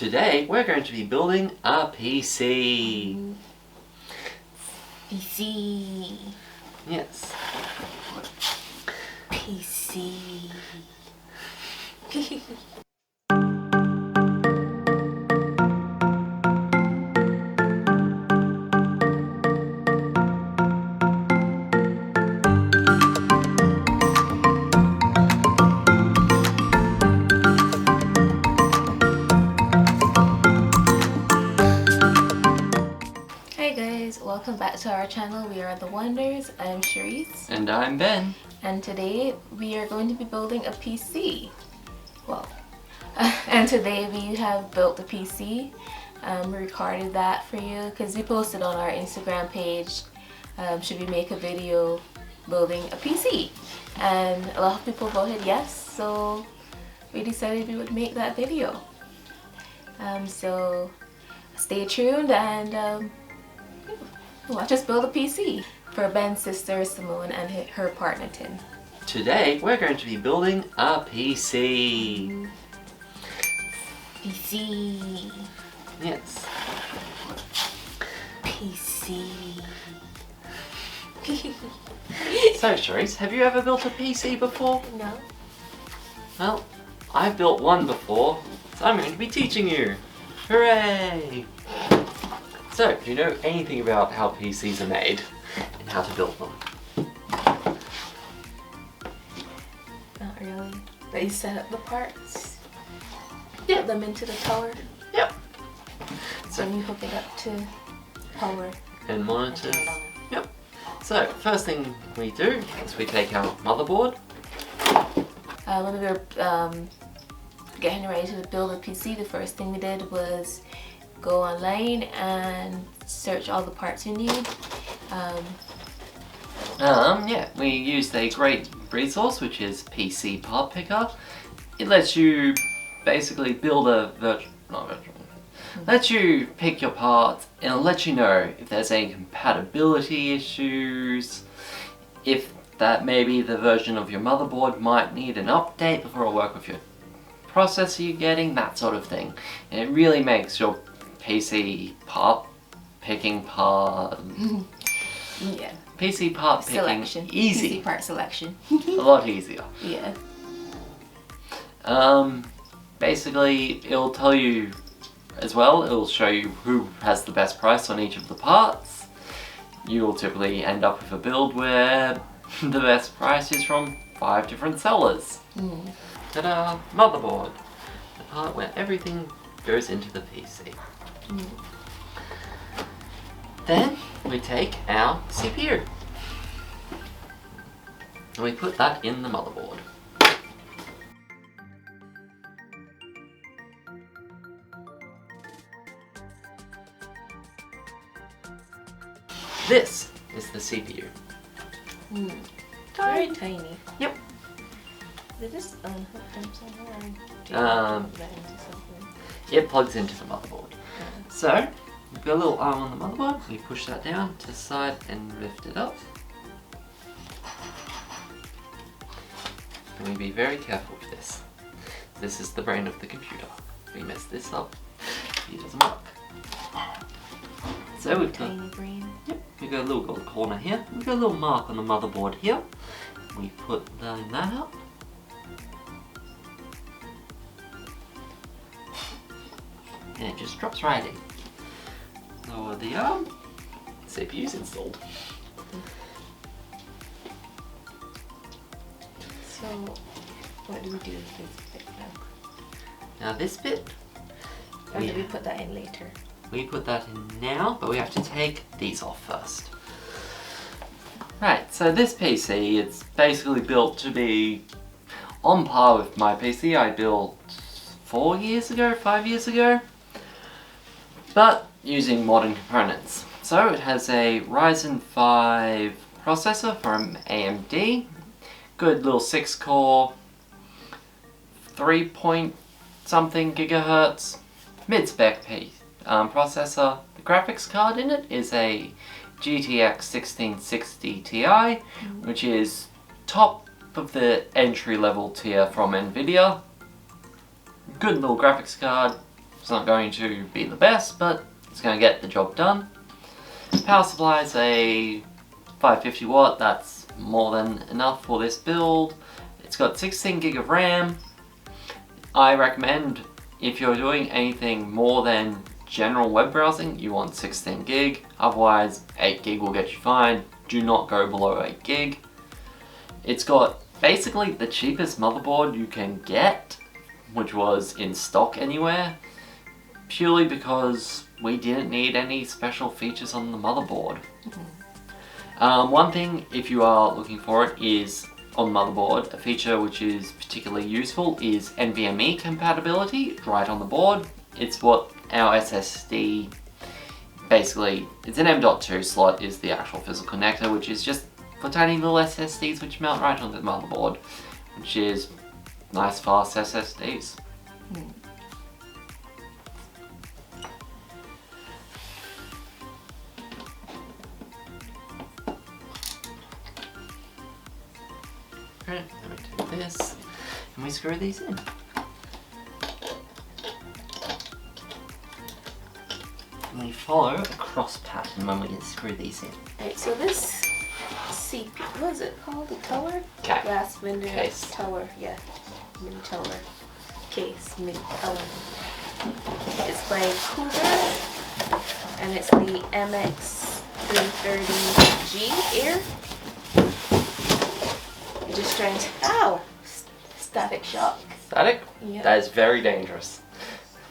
Today we're going to be building a PC. PC. Yes. PC. Hey guys, welcome back to our channel. We are the Wonders. I'm Cherise. And I'm Ben. And today we are going to be building a PC. Well, and today we have built a PC. We recorded that for you because we posted on our Instagram page, should we make a video building a PC? And a lot of people voted yes, so we decided we would make that video. So stay tuned and watch us build a PC for Ben's sister Simone and her partner Tim. Today we're going to be building a PC. PC. Yes. PC. So Cherise, have you ever built a PC before? No. Well, I've built one before, so I'm going to be teaching you. Hooray! So, do you know anything about how PCs are made and how to build them? Not really. But you set up the parts. Yeah. Put them into the tower. Yep. So, Then you hook it up to power. and monitors. Yep. So, first thing we do is we take our motherboard. When we were getting ready to build a PC, the first thing we did was go online and search all the parts you need. Yeah, we used a great resource, which is PC Part Picker. It lets you basically build a lets you pick your parts, and it'll let you know if there's any compatibility issues, if that maybe the version of your motherboard might need an update before it'll work with your processor you're getting, that sort of thing. And it really makes your PC part picking Yeah. PC part picking Selection. easy. PC part selection. A lot easier. Yeah. Basically, it'll tell you as well, it'll show you who has the best price on each of the parts. You'll typically end up with a build where the best price is from 5 different sellers. Ta-da! Motherboard. The part where everything goes into the PC. Then we take our CPU and we put that in the motherboard. This is the CPU. Very tiny. Yep. They just unhook them somewhere. Or do you Um, plug that into something? It plugs into the motherboard. So, we've got a little arm on the motherboard, we push that down to the side and lift it up. And we be very careful with this. This is the brain of the computer. If we mess this up, it doesn't work. So we've got, Tiny brain. yep, we've got a little gold corner here. We've got a little mark on the motherboard here. We put that up. And it just drops right in. Lower the arm. CPU's installed. So, what do we do with this bit now? Now this bit, Or do we put that in later? we put that in now, but we have to take these off first. Right, so this PC, it's basically built to be on par with my PC I built 5 years ago, but using modern components. So it has a Ryzen 5 processor from AMD, good little 6-core, 3 point something gigahertz, mid-spec processor. The graphics card in it is a GTX 1660 Ti, which is top of the entry-level tier from Nvidia. Good little graphics card, It's not going to be the best, but it's going to get the job done. Power supply is a 550 watt, that's more than enough for this build. It's got 16 gig of RAM. I recommend if you're doing anything more than general web browsing, you want 16 gig, otherwise 8 gig will get you fine. Do not go below 8 gig. It's got basically the cheapest motherboard you can get, which was in stock anywhere, purely because we didn't need any special features on the motherboard. One thing, if you are looking for it, is on motherboard, a feature which is particularly useful is NVMe compatibility right on the board. It's what our SSD, basically, it's an M.2 slot is the actual physical connector, which is just for tiny little SSDs which mount right onto the motherboard, which is nice fast SSDs. Alright, then we take this and we screw these in. And we follow a cross pattern when we screw these in. Alright, so this CP, what is it called? The tower? Okay. Glass window Case. tower, yeah. Mini tower. Case, mini tower. It's by Cougar, and it's the MX330G Air. You're just trying to, ow! Static shock. Static? Yeah. That is very dangerous.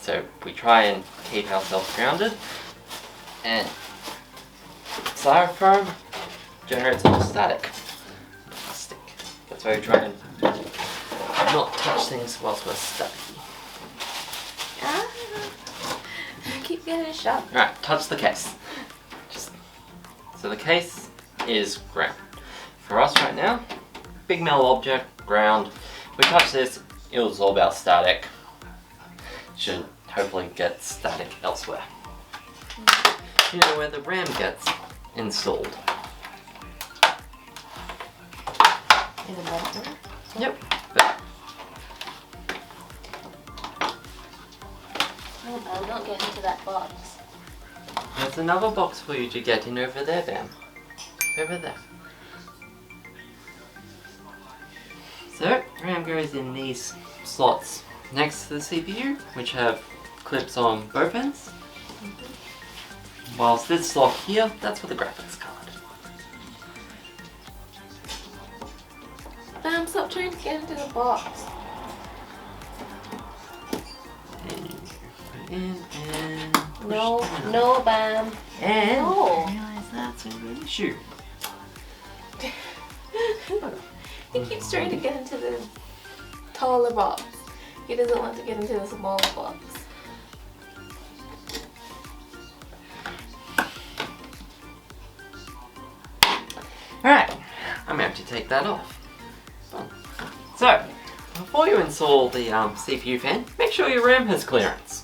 So we try and keep ourselves grounded, and styrofoam generates more static. Plastic. That's why we try and not touch things whilst we're stuck. Ah, I keep getting shot. Alright, touch the case. So the case is ground. For us right now, big metal object, ground. If we touch this, it'll absorb our static. Should hopefully get static elsewhere. You know where the RAM gets installed. In the monitor? Yep. But No, don't get into that box. there's another box for you to get in over there, Bam. Over there. So, RAM goes in these slots next to the CPU, which have clips on both ends. Whilst this slot here, that's for the graphics card. Bam, stop trying to get into the box. And you put it in and push No, down. no, Bam. And No. realize that's a good issue. He keeps trying to get into the taller box. He doesn't want to get into the smaller box. Alright, I'm going to take that off. So, before you install the CPU fan, make sure your RAM has clearance.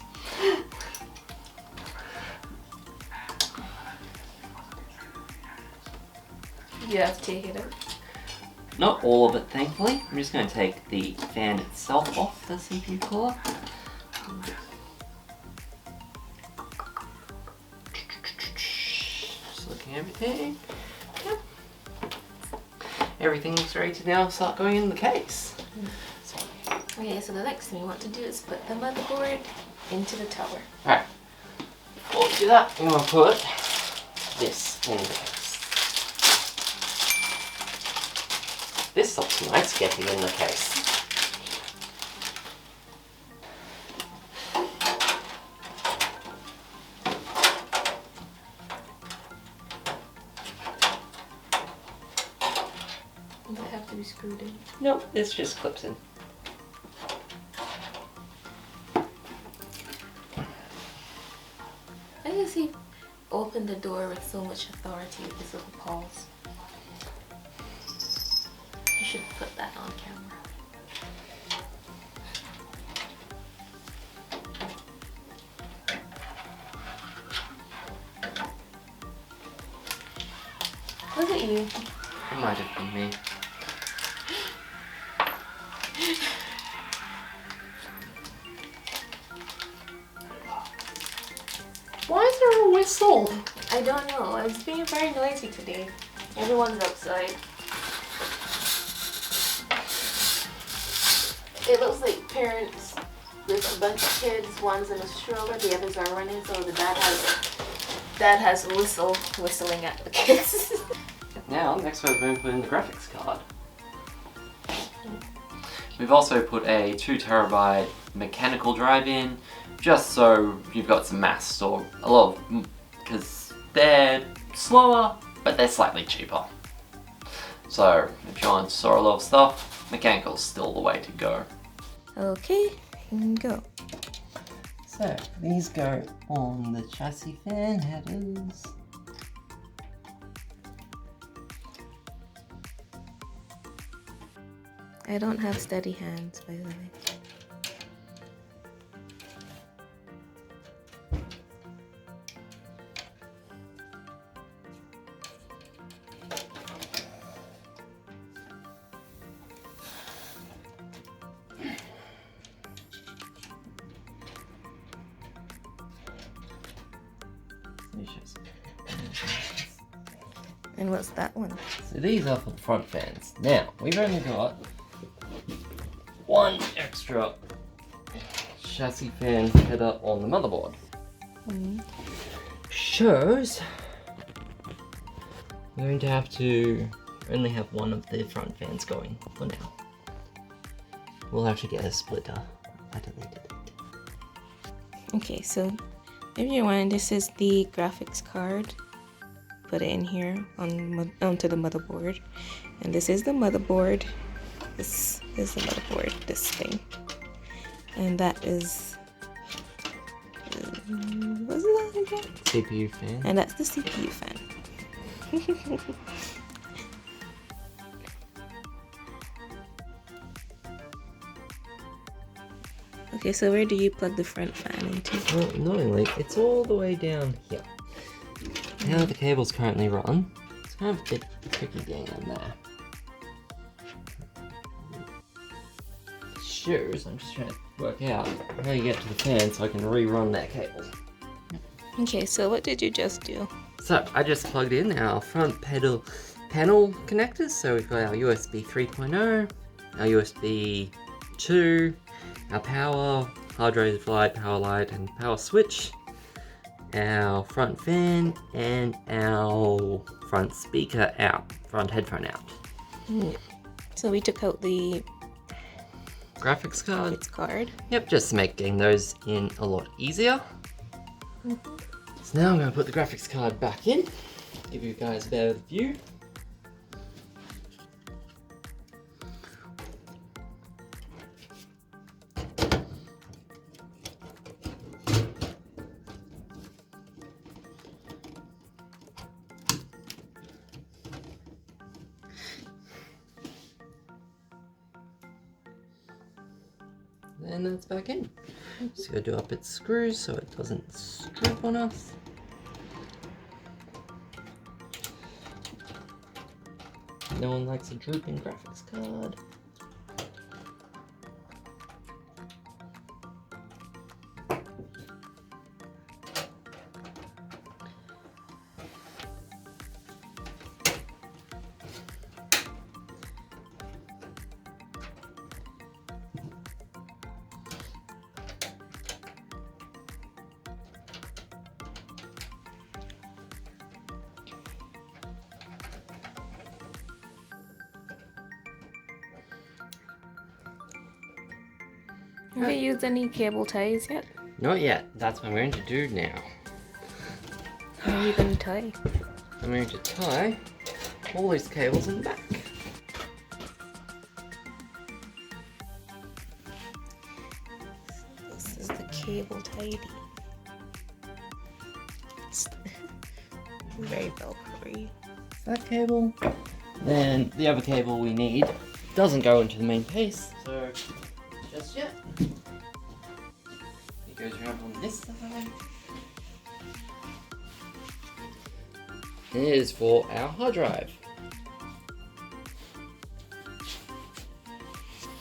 You have to take it out. Not all of it, thankfully. I'm just going to take the fan itself off the CPU cooler. Just looking at everything. Yep. Everything looks ready to now start going in the case. Okay, so the next thing we want to do is put the motherboard into the tower. Alright. Before we do that, I'm going to put this in the case. This looks nice getting in the case. Does it have to be screwed in? Nope, this just clips in. I guess he opened the door with so much authority with his little paws. I should put that on camera. Was it you? It might have been me. whistle? I don't know. It's being very noisy today. Everyone's outside. It looks like parents with a bunch of kids. One's in a stroller, the others are running. So the dad has whistling at the kids. Now, next we're going to put in the graphics card. We've also put a 2TB mechanical drive in, just so you've got some mass store. A lot of, because they're slower, but they're slightly cheaper. So if you want to store a lot of stuff, mechanical's still the way to go. Okay, go. So these go on the chassis fan headers. I don't have steady hands, by the way. And what's that one? So these are for the front fans. Now, we've only got one extra chassis fan header on the motherboard. Shows we're going to have to only have one of the front fans going for now. We'll have to get a splitter. I deleted it. Okay, so if you're wondering, this is the graphics card. Put it in here onto the motherboard, and this is the motherboard. This is the motherboard. This thing, and that is what's that again? CPU fan. And that's the CPU fan. Okay, so where do you plug the front fan into? Well, annoyingly, it's all the way down here. How the cable's currently run, it's kind of a bit tricky getting in there. Shoes, I'm just trying to work out how you get to the fan so I can rerun that cable. Okay, so what did you just do? So I just plugged in our front panel connectors. So we've got our USB 3.0, our USB 2, our power, hard drive light, power light, and power switch, our front fan, and our front speaker out, front headphone out. So we took out the Graphics card. graphics card. Yep, just to make getting those in a lot easier. So now I'm going to put the graphics card back in, give you guys a better view. And that's back in. Just gotta do up its screws so it doesn't strip on us. No one likes a drooping graphics card. Have you used any cable ties yet? Not yet. That's what I'm going to do now. How are you going to tie? I'm going to tie all these cables in the back. This is the cable tidy. It's very velcro-y. That cable. Then the other cable we need doesn't go into the main piece, so just yet. It goes around on this side. And it is for our hard drive,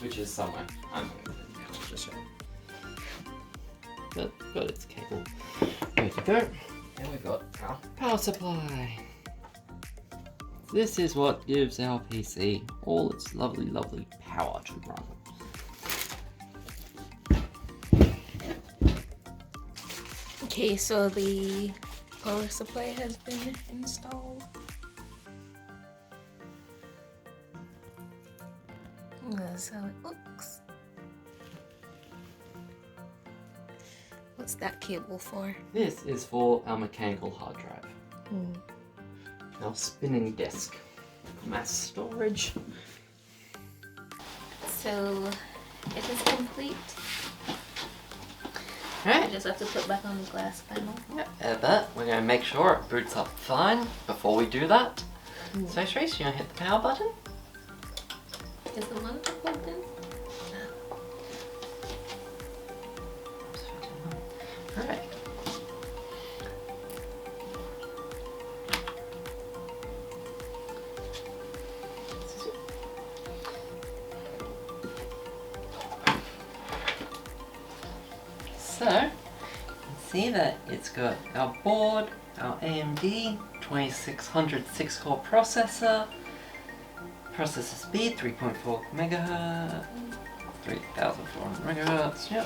which is somewhere. I'm going to put it now, just so. But got its cable ready to go. And we've got our power supply. This is what gives our PC all its lovely, lovely power to run. Okay, so the power supply has been installed. That's how it looks. What's that cable for? This is for our mechanical hard drive. Our spinning disk. Mass storage. So it is complete. I Alright, just have to put back on the glass panel. but we're going to make sure it boots up fine before we do that. So Cherise, you want to hit the power button? Is the monitor plugged in? Alright. So, you can see that it's got our board, our AMD 2600 6-core processor, processor speed 3.4 megahertz, 3400 megahertz, yep.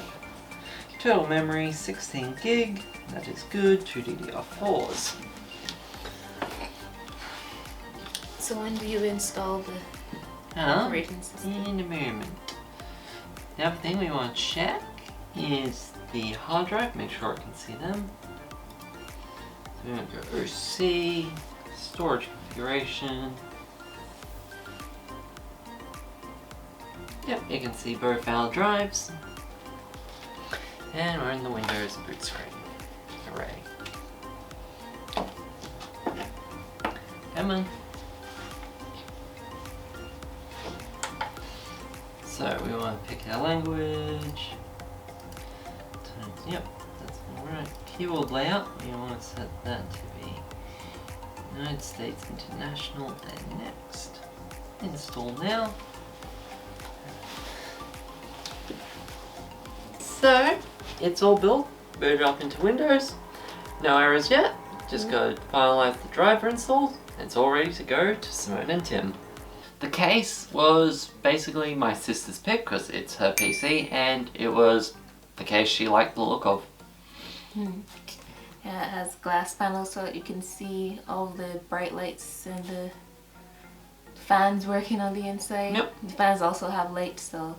Total memory 16 gig, that is good, 2 DDR4s. So when do you install the operating system? In a moment. The other thing we want to check is the hard drive, make sure it can see them. So we're going to go OC, storage configuration. Yep, you can see both our drives. And we're in the Windows boot screen. Hooray. Come on. So we want to pick our language. Yep, that's alright. Keyboard layout, we want to set that to be United States International and next. Install now. So, it's all built, booted up into Windows. No errors yet. Just go finalize the driver install. It's all ready to go to Simone and Tim. The case was basically my sister's pick because it's her PC and it was the case she liked the look of. Yeah, it has glass panels so that you can see all the bright lights and the fans working on the inside. Yep. The fans also have lights, so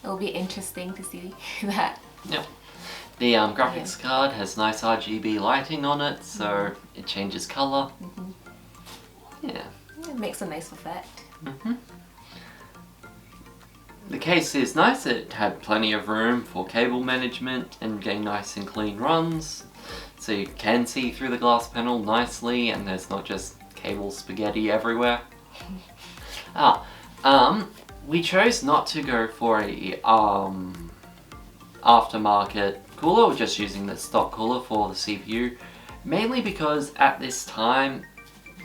it'll be interesting to see that. Yep. The graphics card has nice RGB lighting on it, so it changes colour. Yeah. It makes a nice effect. The case is nice, it had plenty of room for cable management and getting nice and clean runs. So you can see through the glass panel nicely and there's not just cable spaghetti everywhere. We chose not to go for a aftermarket cooler, we're just using the stock cooler for the CPU. Mainly because at this time,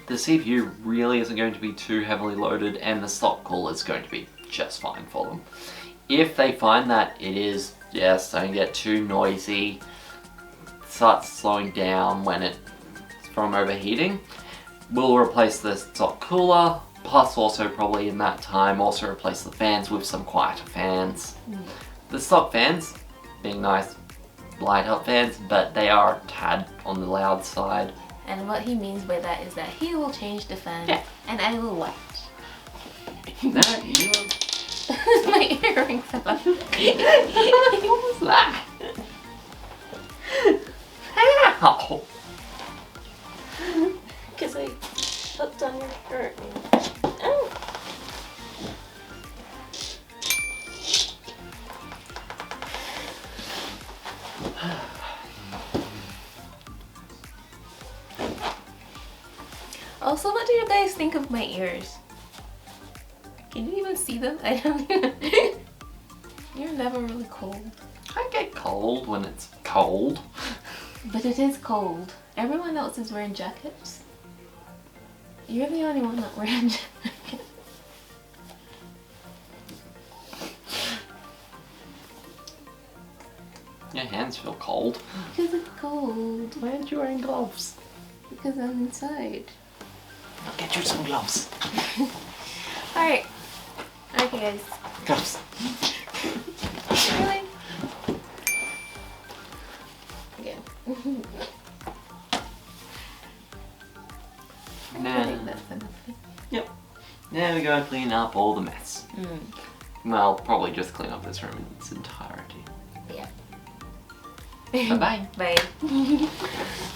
the CPU really isn't going to be too heavily loaded and the stock cooler is going to be just fine for them. If they find that it is starting to get too noisy, starts slowing down when it's from overheating, we'll replace the stock cooler, plus also probably in that time also replace the fans with some quieter fans. The stock fans, being nice light up fans, but they are a tad on the loud side. And what he means by that is that he will change the fan and I will watch. No, you My earring fell off. What was that? How? Because I hooked on your shirt. Oh. Also, what do you guys think of my ears? Can you even see them? I don't even... You're never really cold. I get cold when it's cold. But it is cold. Everyone else is wearing jackets. You're the only one not wearing jackets. Your hands feel cold. Because it's cold. Why aren't you wearing gloves? Because I'm inside. I'll get you some gloves. Alright. Okay, guys. Gloves. Really? Yeah. I Nah. think that's enough. Yep. Now we go clean up all the mess. Well, probably just clean up this room in its entirety. Yeah. Bye-bye. Bye.